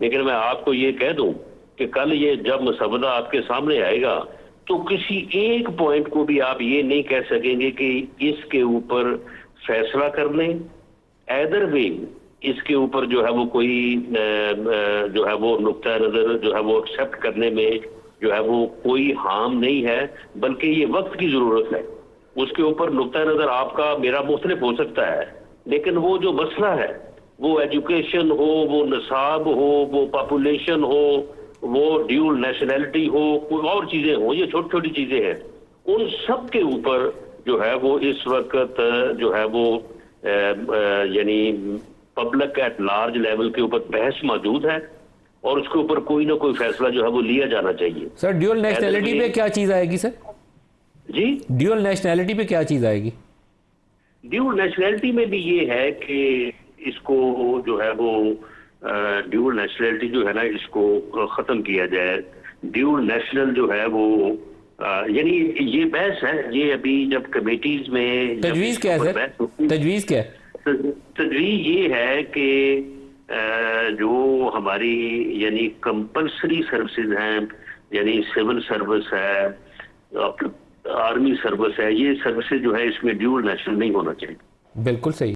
लेकिन मैं आपको ये कह दूं कि कल ये जब मसवदा आपके सामने आएगा तो किसी एक पॉइंट को भी आप ये नहीं कह सकेंगे कि इसके ऊपर फैसला कर लें। एदर वे इसके ऊपर जो है वो कोई जो है वो नुक्ता नजर जो है वो एक्सेप्ट करने में जो है वो कोई हार्म नहीं है, बल्कि ये वक्त की जरूरत है। उसके ऊपर नुक्ता नजर आपका मेरा मुख्तलिफ हो सकता है, लेकिन वो जो मसला है, वो एजुकेशन हो, वो निसाब हो, वो पॉपुलेशन हो, वो ड्यूल नेशनैलिटी हो, कोई और चीजें हो, ये छोटी छोटी चीजें हैं, उन सब के ऊपर जो है वो इस वक्त जो है वो यानी पब्लिक एट लार्ज लेवल के ऊपर बहस मौजूद है और उसके ऊपर कोई ना कोई फैसला जो है वो लिया जाना चाहिए। सर ड्यूअल नेशनैलिटी पे क्या चीज आएगी सर? जी, ड्यूअल नेशनैलिटी पे क्या चीज आएगी? ड्यूल नेशनैलिटी में भी ये है कि इसको जो है वो ड्यूल नेशनैलिटी जो है ना, इसको खत्म किया जाए। ड्यूल नेशनल जो है वो यानी ये बहस है, ये अभी जब कमेटीज में तजवीज क्या है सर? तजवीज क्या है? तजवीज ये है कि जो हमारी यानी कंपल्सरी सर्विसेज हैं, यानी सिविल सर्विस है, आर्मी सर्विस है, ये सर्विसेज जो है इसमें ड्यूल नेशनल नहीं होना चाहिए। बिल्कुल सही।